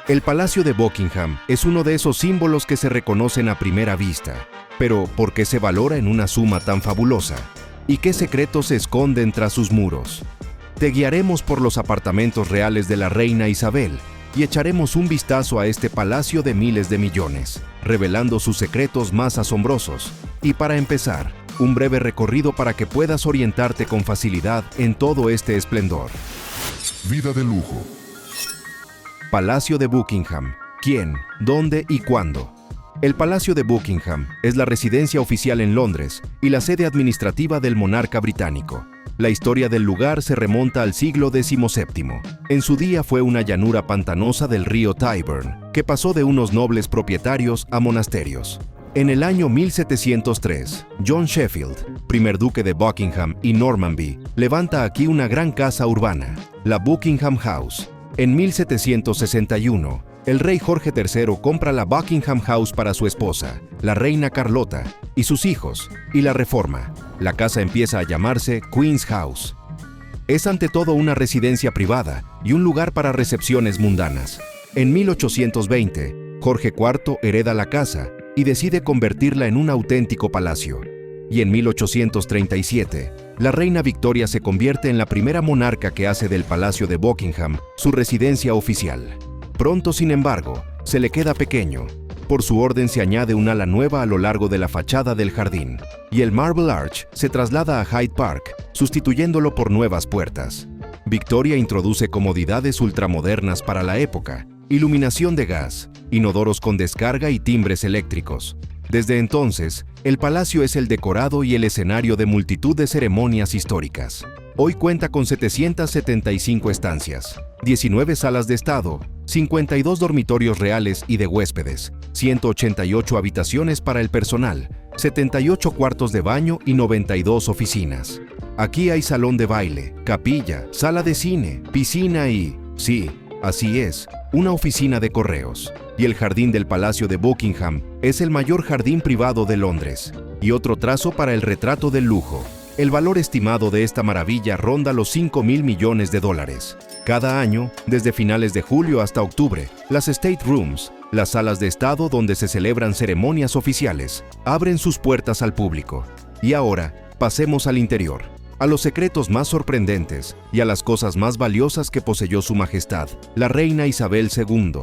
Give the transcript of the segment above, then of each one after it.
El Palacio de Buckingham es uno de esos símbolos que se reconocen a primera vista. Pero, ¿por qué se valora en una suma tan fabulosa? ¿Y qué secretos se esconden tras sus muros? Te guiaremos por los apartamentos reales de la reina Isabel y echaremos un vistazo a este palacio de miles de millones, revelando sus secretos más asombrosos. Y para empezar, un breve recorrido para que puedas orientarte con facilidad en todo este esplendor. Vida de lujo. Palacio de Buckingham. ¿Quién, dónde y cuándo? El Palacio de Buckingham es la residencia oficial en Londres y la sede administrativa del monarca británico. La historia del lugar se remonta al siglo XVII. En su día fue una llanura pantanosa del río Tyburn, que pasó de unos nobles propietarios a monasterios. En el año 1703, John Sheffield, primer duque de Buckingham y Normanby, levanta aquí una gran casa urbana, la Buckingham House. En 1761, el rey Jorge III compra la Buckingham House para su esposa, la reina Carlota, y sus hijos, y la reforma. La casa empieza a llamarse Queen's House. Es ante todo una residencia privada y un lugar para recepciones mundanas. En 1820, Jorge IV hereda la casa y decide convertirla en un auténtico palacio. Y en 1837, la reina Victoria se convierte en la primera monarca que hace del Palacio de Buckingham su residencia oficial. Pronto, sin embargo, se le queda pequeño. Por su orden se añade un ala nueva a lo largo de la fachada del jardín, y el Marble Arch se traslada a Hyde Park, sustituyéndolo por nuevas puertas. Victoria introduce comodidades ultramodernas para la época, iluminación de gas, inodoros con descarga y timbres eléctricos. Desde entonces, el palacio es el decorado y el escenario de multitud de ceremonias históricas. Hoy cuenta con 775 estancias, 19 salas de estado, 52 dormitorios reales y de huéspedes, 188 habitaciones para el personal, 78 cuartos de baño y 92 oficinas. Aquí hay salón de baile, capilla, sala de cine, piscina y, sí, así es, una oficina de correos. Y el jardín del Palacio de Buckingham es el mayor jardín privado de Londres. Y otro trazo para el retrato del lujo. El valor estimado de esta maravilla ronda los 5.000 millones de dólares. Cada año, desde finales de julio hasta octubre, las State Rooms, las salas de estado donde se celebran ceremonias oficiales, abren sus puertas al público. Y ahora, pasemos al interior, a los secretos más sorprendentes y a las cosas más valiosas que poseyó Su Majestad, la reina Isabel II.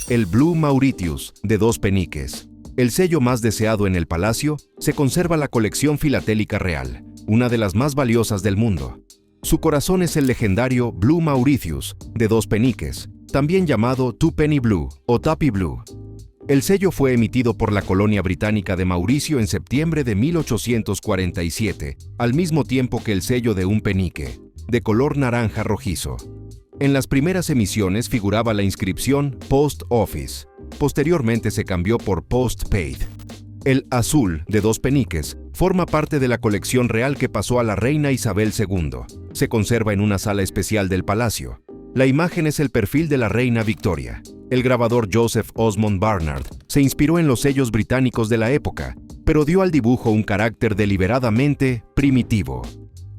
El Blue Mauritius, de 2 peniques. El sello más deseado en el palacio, se conserva la colección filatélica real, una de las más valiosas del mundo. Su corazón es el legendario Blue Mauritius, de 2 peniques, también llamado Twopenny Blue o Tuppy Blue. El sello fue emitido por la colonia británica de Mauricio en septiembre de 1847, al mismo tiempo que el sello de 1 penique, de color naranja rojizo. En las primeras emisiones figuraba la inscripción Post Office. Posteriormente se cambió por Postpaid. El azul, de 2 peniques, forma parte de la colección real que pasó a la reina Isabel II. Se conserva en una sala especial del palacio. La imagen es el perfil de la reina Victoria. El grabador Joseph Osmond Barnard se inspiró en los sellos británicos de la época, pero dio al dibujo un carácter deliberadamente primitivo.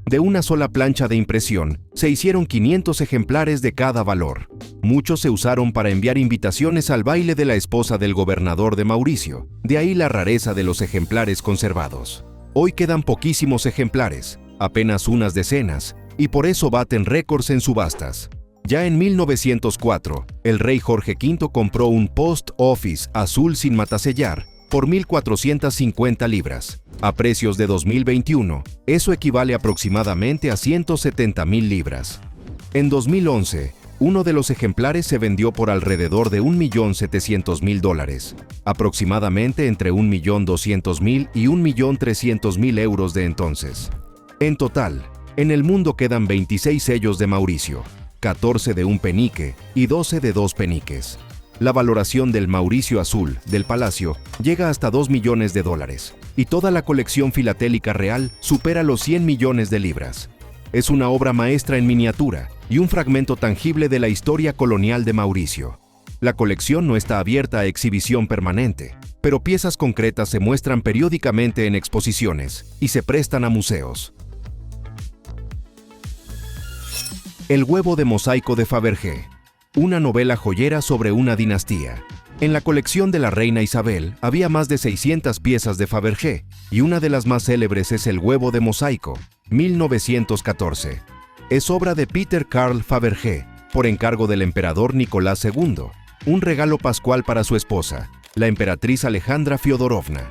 De una sola plancha de impresión, se hicieron 500 ejemplares de cada valor. Muchos se usaron para enviar invitaciones al baile de la esposa del gobernador de Mauricio, de ahí la rareza de los ejemplares conservados. Hoy quedan poquísimos ejemplares, apenas unas decenas, y por eso baten récords en subastas. Ya en 1904, el rey Jorge V compró un Post Office azul sin matasellar por 1.450 libras. A precios de 2021, eso equivale aproximadamente a 170.000 libras. En 2011, uno de los ejemplares se vendió por alrededor de $1.700.000, aproximadamente entre $1.200.000 y $1.300.000 euros de entonces. En total, en el mundo quedan 26 sellos de Mauricio, 14 de 1 penique y 12 de 2 peniques. La valoración del Mauricio azul del palacio llega hasta $2 millones, y toda la colección filatélica real supera los 100 millones de libras. Es una obra maestra en miniatura y un fragmento tangible de la historia colonial de Mauricio. La colección no está abierta a exhibición permanente, pero piezas concretas se muestran periódicamente en exposiciones y se prestan a museos. El huevo de mosaico de Fabergé, una novela joyera sobre una dinastía. En la colección de la reina Isabel había más de 600 piezas de Fabergé, y una de las más célebres es El huevo de mosaico, 1914. Es obra de Peter Carl Fabergé, por encargo del emperador Nicolás II, un regalo pascual para su esposa, la emperatriz Alejandra Fiodorovna.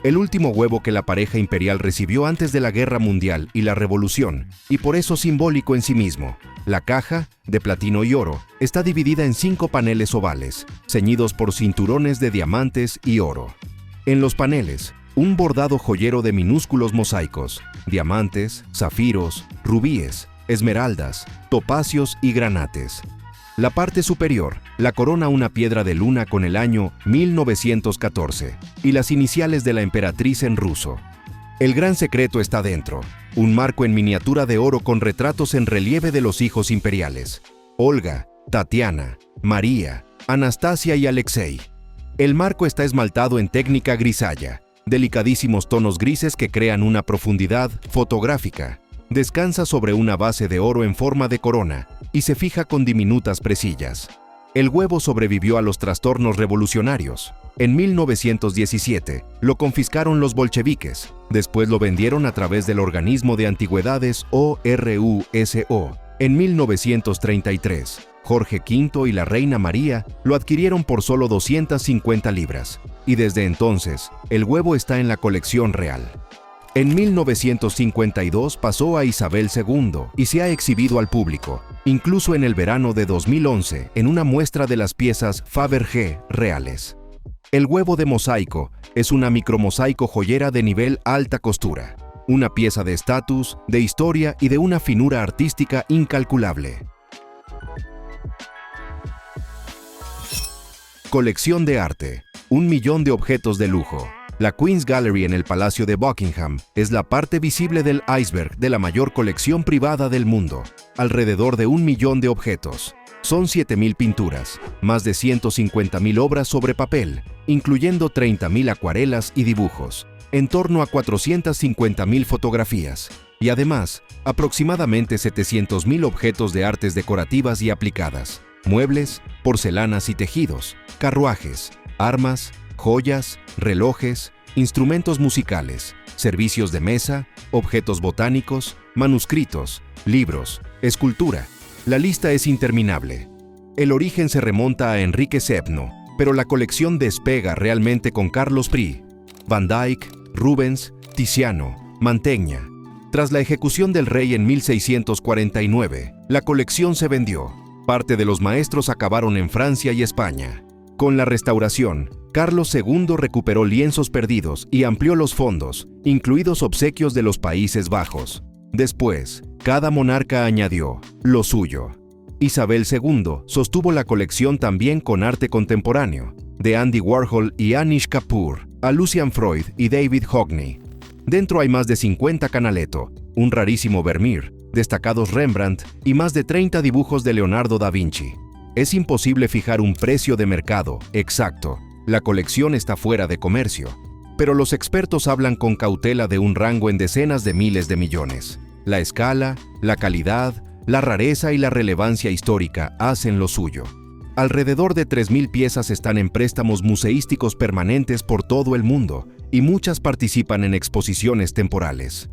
El último huevo que la pareja imperial recibió antes de la Guerra Mundial y la Revolución, y por eso simbólico en sí mismo. La caja, de platino y oro, está dividida en 5 paneles ovales, ceñidos por cinturones de diamantes y oro. En los paneles, un bordado joyero de minúsculos mosaicos, diamantes, zafiros, rubíes, esmeraldas, topacios y granates. La parte superior la corona una piedra de luna con el año 1914 y las iniciales de la emperatriz en ruso. El gran secreto está dentro, un marco en miniatura de oro con retratos en relieve de los hijos imperiales: Olga, Tatiana, María, Anastasia y Alexei. El marco está esmaltado en técnica grisalla, delicadísimos tonos grises que crean una profundidad fotográfica. Descansa sobre una base de oro en forma de corona y se fija con diminutas presillas. El huevo sobrevivió a los trastornos revolucionarios. En 1917 lo confiscaron los bolcheviques, después lo vendieron a través del Organismo de Antigüedades ORUSO. En 1933, Jorge V y la reina María lo adquirieron por solo 250 libras, y desde entonces el huevo está en la colección real. En 1952 pasó a Isabel II y se ha exhibido al público, incluso en el verano de 2011, en una muestra de las piezas Fabergé reales. El huevo de mosaico es una micromosaico joyera de nivel alta costura, una pieza de estatus, de historia y de una finura artística incalculable. Colección de arte: 1 millón de objetos de lujo. La Queen's Gallery en el Palacio de Buckingham es la parte visible del iceberg de la mayor colección privada del mundo. Alrededor de 1 millón de objetos. Son 7.000 pinturas, más de 150.000 obras sobre papel, incluyendo 30.000 acuarelas y dibujos, en torno a 450.000 fotografías, y además, aproximadamente 700.000 objetos de artes decorativas y aplicadas, muebles, porcelanas y tejidos, carruajes, armas, joyas, relojes, instrumentos musicales, servicios de mesa, objetos botánicos, manuscritos, libros, escultura. La lista es interminable. El origen se remonta a Enrique VII, pero la colección despega realmente con Carlos Prí, Van Dyck, Rubens, Tiziano, Mantegna. Tras la ejecución del rey en 1649, la colección se vendió. Parte de los maestros acabaron en Francia y España. Con la restauración, Carlos II recuperó lienzos perdidos y amplió los fondos, incluidos obsequios de los Países Bajos. Después, cada monarca añadió lo suyo. Isabel II sostuvo la colección también con arte contemporáneo, de Andy Warhol y Anish Kapoor, a Lucian Freud y David Hockney. Dentro hay más de 50 Canaletto, un rarísimo Vermeer, destacados Rembrandt y más de 30 dibujos de Leonardo da Vinci. Es imposible fijar un precio de mercado exacto. La colección está fuera de comercio, pero los expertos hablan con cautela de un rango en decenas de miles de millones. La escala, la calidad, la rareza y la relevancia histórica hacen lo suyo. Alrededor de 3.000 piezas están en préstamos museísticos permanentes por todo el mundo y muchas participan en exposiciones temporales.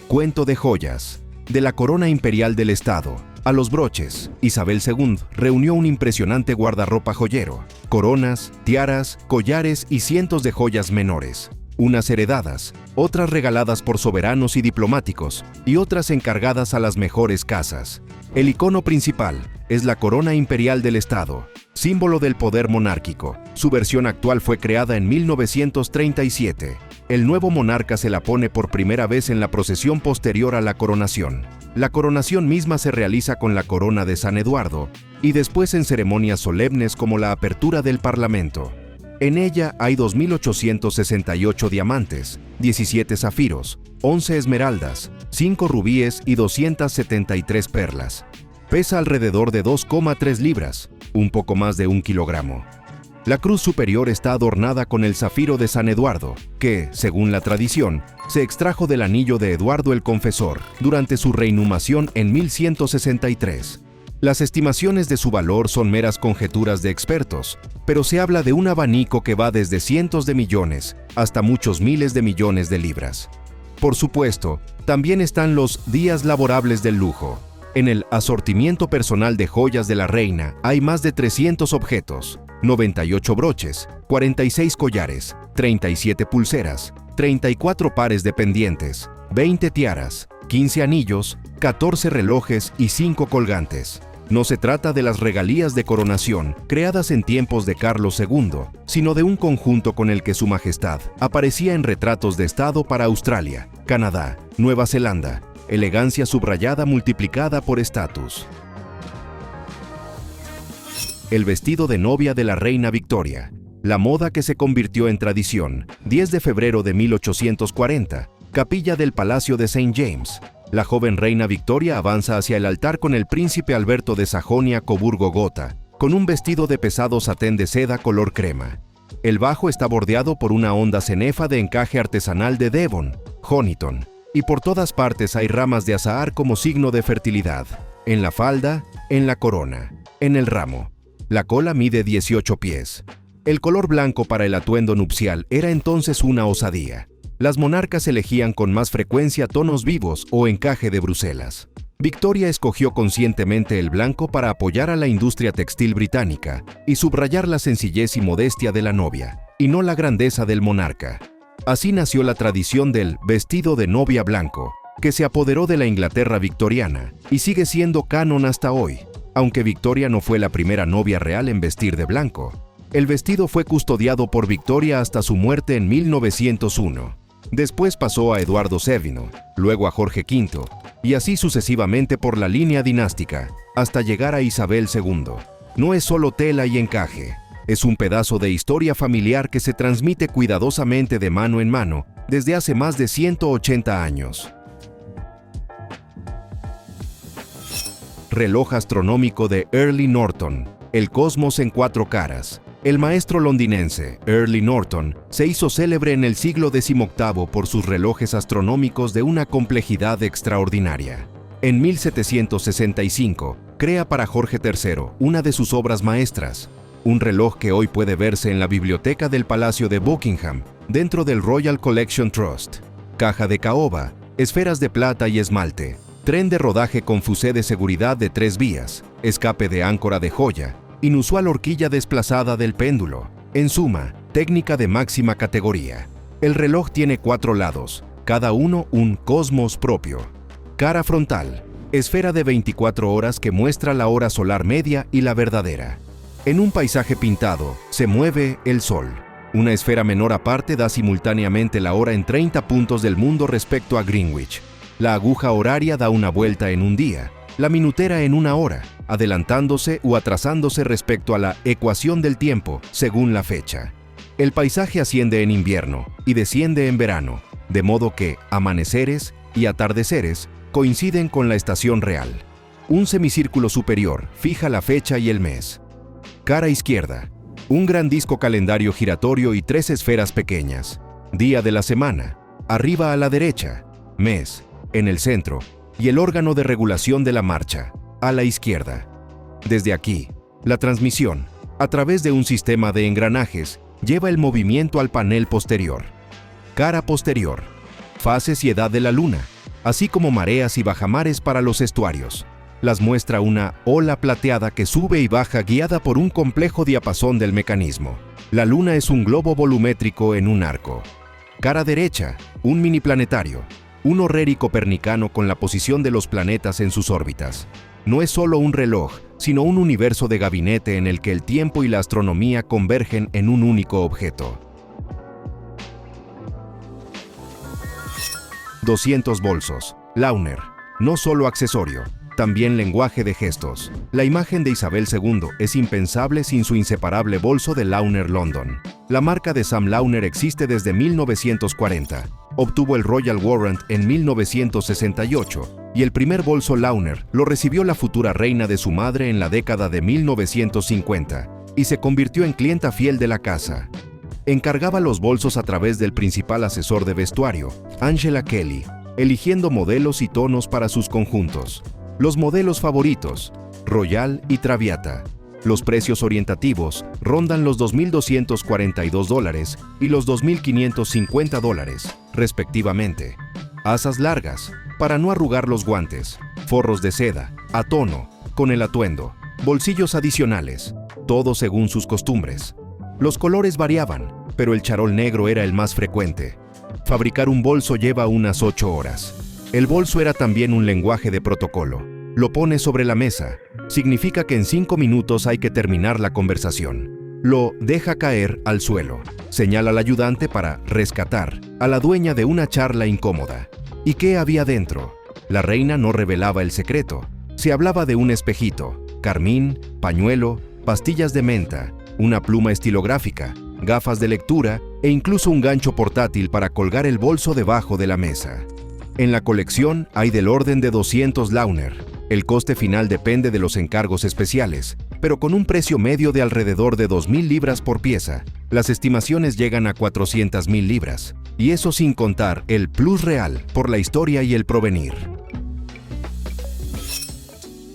Cuento de joyas. De la corona imperial del Estado a los broches, Isabel II reunió un impresionante guardarropa joyero, coronas, tiaras, collares y cientos de joyas menores, unas heredadas, otras regaladas por soberanos y diplomáticos, y otras encargadas a las mejores casas. El icono principal es la corona imperial del Estado, símbolo del poder monárquico. Su versión actual fue creada en 1937. El nuevo monarca se la pone por primera vez en la procesión posterior a la coronación. La coronación misma se realiza con la corona de San Eduardo y después en ceremonias solemnes como la apertura del Parlamento. En ella hay 2.868 diamantes, 17 zafiros, 11 esmeraldas, 5 rubíes y 273 perlas. Pesa alrededor de 2,3 libras, un poco más de 1 kilogramo. La cruz superior está adornada con el zafiro de San Eduardo, que, según la tradición, se extrajo del anillo de Eduardo el Confesor durante su reinhumación en 1163. Las estimaciones de su valor son meras conjeturas de expertos, pero se habla de un abanico que va desde cientos de millones hasta muchos miles de millones de libras. Por supuesto, también están los días laborables del lujo. En el asortimiento personal de joyas de la reina hay más de 300 objetos, 98 broches, 46 collares, 37 pulseras, 34 pares de pendientes, 20 tiaras, 15 anillos, 14 relojes y 5 colgantes. No se trata de las regalías de coronación creadas en tiempos de Carlos II, sino de un conjunto con el que Su Majestad aparecía en retratos de Estado para Australia, Canadá, Nueva Zelanda, elegancia subrayada multiplicada por estatus. El vestido de novia de la reina Victoria, la moda que se convirtió en tradición, 10 de febrero de 1840, capilla del Palacio de St. James. La joven reina Victoria avanza hacia el altar con el príncipe Alberto de Sajonia-Coburgo-Gotha, con un vestido de pesado satén de seda color crema. El bajo está bordeado por una honda cenefa de encaje artesanal de Devon, Honiton, y por todas partes hay ramas de azahar como signo de fertilidad. En la falda, en la corona, en el ramo. La cola mide 18 pies. El color blanco para el atuendo nupcial era entonces una osadía. Las monarcas elegían con más frecuencia tonos vivos o encaje de Bruselas. Victoria escogió conscientemente el blanco para apoyar a la industria textil británica y subrayar la sencillez y modestia de la novia, y no la grandeza del monarca. Así nació la tradición del vestido de novia blanco, que se apoderó de la Inglaterra victoriana y sigue siendo canon hasta hoy, aunque Victoria no fue la primera novia real en vestir de blanco. El vestido fue custodiado por Victoria hasta su muerte en 1901. Después pasó a Eduardo VII, luego a Jorge V, y así sucesivamente por la línea dinástica, hasta llegar a Isabel II. No es solo tela y encaje, es un pedazo de historia familiar que se transmite cuidadosamente de mano en mano desde hace más de 180 años. Reloj astronómico de Early Norton, el cosmos en 4 caras. El maestro londinense, Early Norton, se hizo célebre en el siglo XVIII por sus relojes astronómicos de una complejidad extraordinaria. En 1765, crea para Jorge III una de sus obras maestras, un reloj que hoy puede verse en la biblioteca del Palacio de Buckingham, dentro del Royal Collection Trust. Caja de caoba, esferas de plata y esmalte, tren de rodaje con fusée de seguridad de 3 vías, escape de áncora de joya, inusual horquilla desplazada del péndulo. En suma, técnica de máxima categoría. El reloj tiene 4 lados, cada uno un cosmos propio. Cara frontal, esfera de 24 horas que muestra la hora solar media y la verdadera. En un paisaje pintado, se mueve el sol. Una esfera menor aparte da simultáneamente la hora en 30 puntos del mundo respecto a Greenwich. La aguja horaria da una vuelta en un día, la minutera en una hora, adelantándose o atrasándose respecto a la ecuación del tiempo, según la fecha. El paisaje asciende en invierno y desciende en verano, de modo que amaneceres y atardeceres coinciden con la estación real. Un semicírculo superior fija la fecha y el mes. Cara izquierda, un gran disco calendario giratorio y 3 esferas pequeñas. Día de la semana, arriba a la derecha, mes, en el centro, y el órgano de regulación de la marcha, a la izquierda. Desde aquí, la transmisión, a través de un sistema de engranajes, lleva el movimiento al panel posterior. Cara posterior, fases y edad de la luna, así como mareas y bajamares para los estuarios. Las muestra una ola plateada que sube y baja guiada por un complejo diapasón del mecanismo. La luna es un globo volumétrico en un arco. Cara derecha, un mini planetario, un horary copernicano con la posición de los planetas en sus órbitas. No es solo un reloj, sino un universo de gabinete en el que el tiempo y la astronomía convergen en un único objeto. 200 bolsos. Launer. No solo accesorio, también lenguaje de gestos. La imagen de Isabel II es impensable sin su inseparable bolso de Launer London. La marca de Sam Launer existe desde 1940. Obtuvo el Royal Warrant en 1968 y el primer bolso Launer lo recibió la futura reina de su madre en la década de 1950. y se convirtió en clienta fiel de la casa. Encargaba los bolsos a través del principal asesor de vestuario, Angela Kelly, eligiendo modelos y tonos para sus conjuntos. Los modelos favoritos, Royal y Traviata. Los precios orientativos rondan los $2,242 y los $2,550, respectivamente. Asas largas, para no arrugar los guantes. Forros de seda, a tono, con el atuendo. Bolsillos adicionales, todo según sus costumbres. Los colores variaban, pero el charol negro era el más frecuente. Fabricar un bolso lleva unas 8 horas. El bolso era también un lenguaje de protocolo. Lo pone sobre la mesa. Significa que en 5 minutos hay que terminar la conversación. Lo deja caer al suelo. Señala al ayudante para rescatar a la dueña de una charla incómoda. ¿Y qué había dentro? La reina no revelaba el secreto. Se hablaba de un espejito, carmín, pañuelo, pastillas de menta, una pluma estilográfica, gafas de lectura e incluso un gancho portátil para colgar el bolso debajo de la mesa. En la colección hay del orden de 200 Launer. El coste final depende de los encargos especiales, pero con un precio medio de alrededor de 2,000 libras por pieza, las estimaciones llegan a 400,000 libras, y eso sin contar el plus real por la historia y el provenir.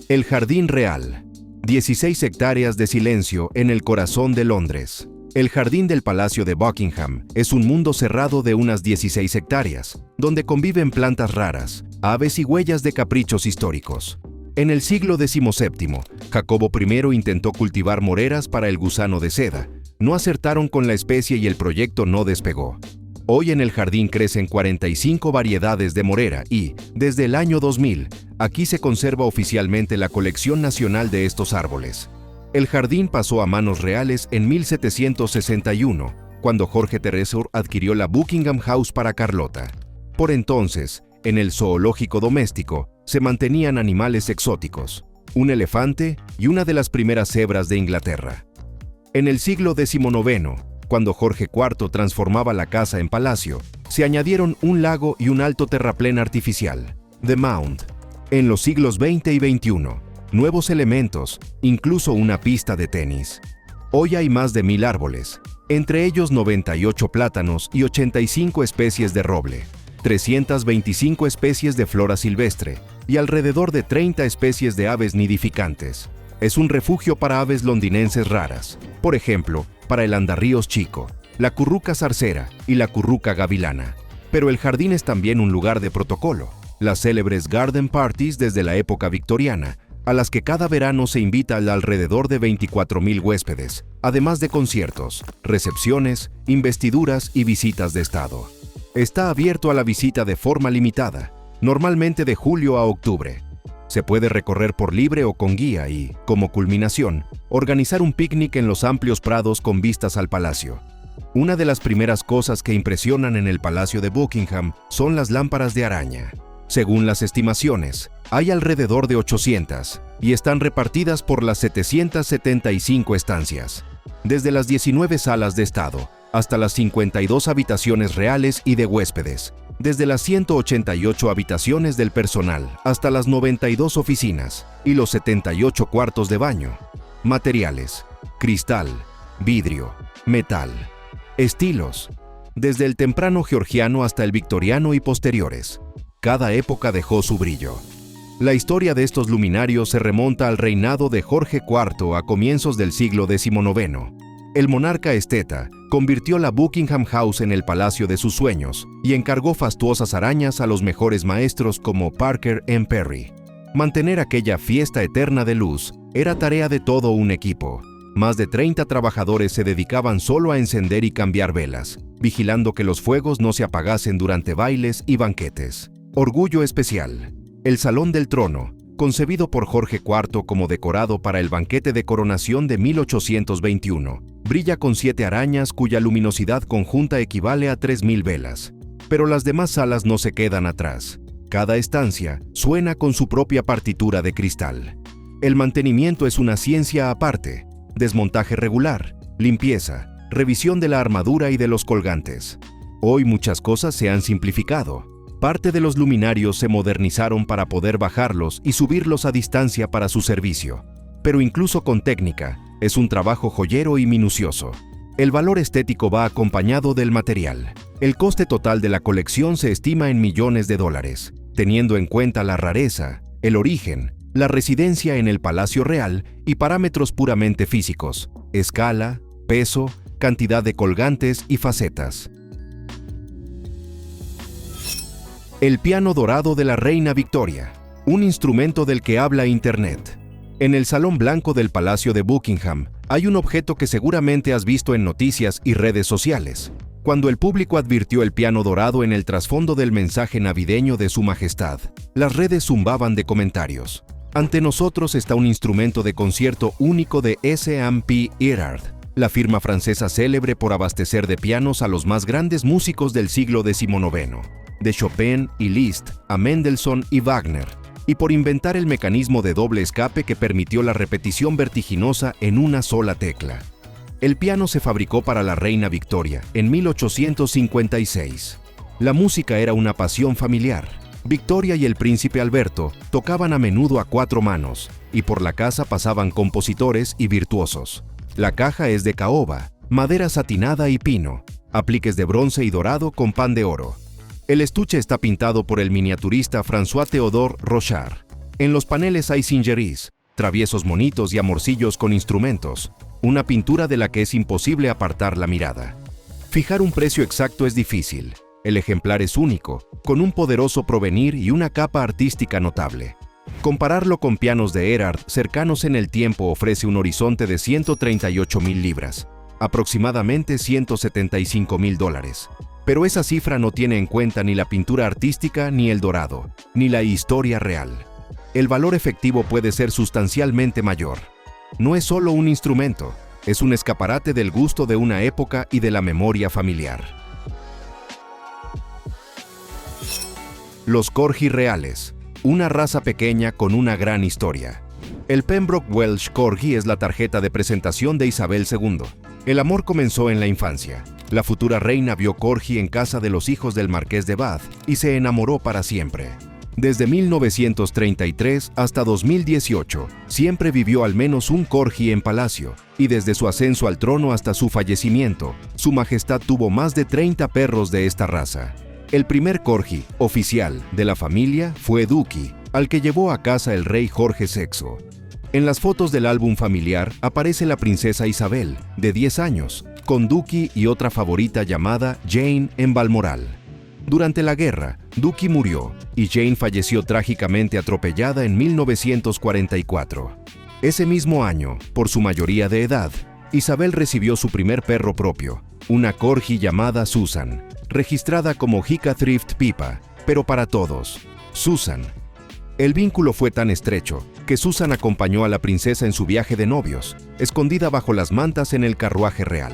El Jardín Real. 16 hectáreas de silencio en el corazón de Londres. El jardín del Palacio de Buckingham es un mundo cerrado de unas 16 hectáreas, donde conviven plantas raras, aves y huellas de caprichos históricos. En el siglo XVII, Jacobo I intentó cultivar moreras para el gusano de seda. No acertaron con la especie y el proyecto no despegó. Hoy en el jardín crecen 45 variedades de morera y, desde el año 2000, aquí se conserva oficialmente la colección nacional de estos árboles. El jardín pasó a manos reales en 1761, cuando Jorge III adquirió la Buckingham House para Carlota. Por entonces, en el zoológico doméstico, se mantenían animales exóticos, un elefante y una de las primeras cebras de Inglaterra. En el siglo XIX, cuando Jorge IV transformaba la casa en palacio, se añadieron un lago y un alto terraplén artificial, The Mound. En los siglos XX y XXI, nuevos elementos, incluso una pista de tenis. Hoy hay más de 1,000 árboles, entre ellos 98 plátanos y 85 especies de roble, 325 especies de flora silvestre y alrededor de 30 especies de aves nidificantes. Es un refugio para aves londinenses raras, por ejemplo, para el andarríos chico, la curruca zarcera y la curruca gavilana. Pero el jardín es también un lugar de protocolo. Las célebres garden parties desde la época victoriana, a las que cada verano se invita al alrededor de 24,000 huéspedes, además de conciertos, recepciones, investiduras y visitas de estado. Está abierto a la visita de forma limitada, normalmente de julio a octubre. Se puede recorrer por libre o con guía y, como culminación, organizar un picnic en los amplios prados con vistas al palacio. Una de las primeras cosas que impresionan en el Palacio de Buckingham son las lámparas de araña. Según las estimaciones, hay alrededor de 800 y están repartidas por las 775 estancias, desde las 19 salas de estado hasta las 52 habitaciones reales y de huéspedes, desde las 188 habitaciones del personal hasta las 92 oficinas y los 78 cuartos de baño. Materiales: cristal, vidrio, metal. Estilos: desde el temprano georgiano hasta el victoriano y posteriores. Cada época dejó su brillo. La historia de estos luminarios se remonta al reinado de Jorge IV a comienzos del siglo XIX. El monarca esteta convirtió la Buckingham House en el palacio de sus sueños y encargó fastuosas arañas a los mejores maestros como Parker M. Perry. Mantener aquella fiesta eterna de luz era tarea de todo un equipo. Más de 30 trabajadores se dedicaban solo a encender y cambiar velas, vigilando que los fuegos no se apagasen durante bailes y banquetes. Orgullo especial: el Salón del Trono, concebido por Jorge IV como decorado para el banquete de coronación de 1821, brilla con 7 arañas cuya luminosidad conjunta equivale a 3,000 velas. Pero las demás salas no se quedan atrás. Cada estancia suena con su propia partitura de cristal. El mantenimiento es una ciencia aparte: desmontaje regular, limpieza, revisión de la armadura y de los colgantes. Hoy muchas cosas se han simplificado. Parte de los luminarios se modernizaron para poder bajarlos y subirlos a distancia para su servicio. Pero incluso con técnica, Es un trabajo joyero y minucioso. El valor estético va acompañado del material. El coste total de la colección se estima en millones de dólares, teniendo en cuenta la rareza, el origen, la residencia en el Palacio Real y parámetros puramente físicos, escala, peso, cantidad de colgantes y facetas. El piano dorado de la Reina Victoria, un instrumento del que habla Internet. En el Salón Blanco del Palacio de Buckingham hay un objeto que seguramente has visto en noticias y redes sociales. Cuando el público advirtió el piano dorado en el trasfondo del mensaje navideño de Su Majestad, las redes zumbaban de comentarios. Ante nosotros está un instrumento de concierto único de S&P Erard, la firma francesa célebre por abastecer de pianos a los más grandes músicos del siglo XIX, de Chopin y Liszt a Mendelssohn y Wagner, y por inventar el mecanismo de doble escape que permitió la repetición vertiginosa en una sola tecla. El piano se fabricó para la Reina Victoria en 1856. La música era una pasión familiar. Victoria y el príncipe Alberto tocaban a menudo a 4 manos, y por la casa pasaban compositores y virtuosos. La caja es de caoba, madera satinada y pino, apliques de bronce y dorado con pan de oro. El estuche está pintado por el miniaturista François-Théodore Rochard. En los paneles hay singeries, traviesos monitos y amorcillos con instrumentos, una pintura de la que es imposible apartar la mirada. Fijar un precio exacto es difícil. El ejemplar es único, con un poderoso provenir y una capa artística notable. Compararlo con pianos de Erard cercanos en el tiempo ofrece un horizonte de 138,000 libras, aproximadamente $175,000. Pero esa cifra no tiene en cuenta ni la pintura artística, ni el dorado, ni la historia real. El valor efectivo puede ser sustancialmente mayor. No es solo un instrumento, es un escaparate del gusto de una época y de la memoria familiar. Los Corgi reales, una raza pequeña con una gran historia. El Pembroke Welsh Corgi es la tarjeta de presentación de Isabel II. El amor comenzó en la infancia. La futura reina vio Corgi en casa de los hijos del marqués de Bath y se enamoró para siempre. Desde 1933 hasta 2018, siempre vivió al menos un Corgi en palacio, y desde su ascenso al trono hasta su fallecimiento, Su Majestad tuvo más de 30 perros de esta raza. El primer Corgi oficial de la familia fue Duki, al que llevó a casa el rey Jorge VI. En las fotos del álbum familiar aparece la princesa Isabel, de 10 años, con Duki y otra favorita llamada Jane en Balmoral. Durante la guerra, Duki murió y Jane falleció trágicamente atropellada en 1944. Ese mismo año, por su mayoría de edad, Isabel recibió su primer perro propio, una corgi llamada Susan, registrada como Hika Thrift Pipa, pero para todos, Susan. El vínculo fue tan estrecho que Susan acompañó a la princesa en su viaje de novios, escondida bajo las mantas en el carruaje real.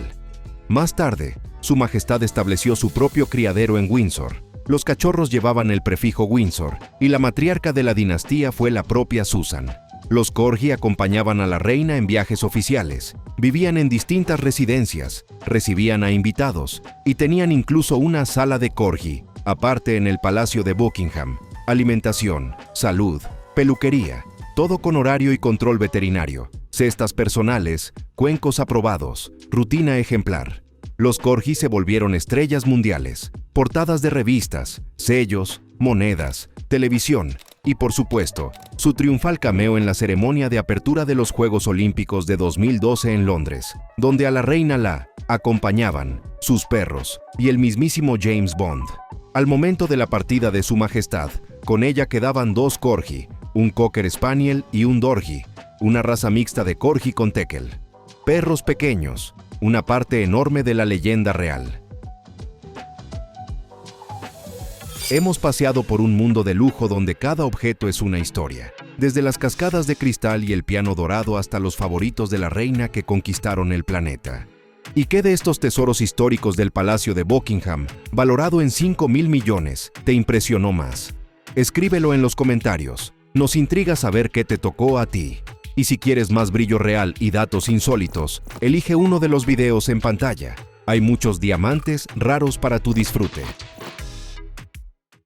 Más tarde, Su Majestad estableció su propio criadero en Windsor. Los cachorros llevaban el prefijo Windsor y la matriarca de la dinastía fue la propia Susan. Los corgi acompañaban a la reina en viajes oficiales, vivían en distintas residencias, recibían a invitados y tenían incluso una sala de corgi, aparte en el Palacio de Buckingham. Alimentación, salud, peluquería, todo con horario y control veterinario, cestas personales, cuencos aprobados, rutina ejemplar. Los corgi se volvieron estrellas mundiales, portadas de revistas, sellos, monedas, televisión y, por supuesto, su triunfal cameo en la ceremonia de apertura de los Juegos Olímpicos de 2012 en Londres, donde a la reina la acompañaban sus perros y el mismísimo James Bond. Al momento de la partida de Su Majestad, con ella quedaban 2 corgi, un Cocker Spaniel y un Dorgi, una raza mixta de corgi con tekel. Perros pequeños, una parte enorme de la leyenda real. Hemos paseado por un mundo de lujo donde cada objeto es una historia, desde las cascadas de cristal y el piano dorado hasta los favoritos de la reina que conquistaron el planeta. ¿Y qué de estos tesoros históricos del Palacio de Buckingham, valorado en 5,000 millones, te impresionó más? Escríbelo en los comentarios. Nos intriga saber qué te tocó a ti. Y si quieres más brillo real y datos insólitos, elige uno de los videos en pantalla. Hay muchos diamantes raros para tu disfrute.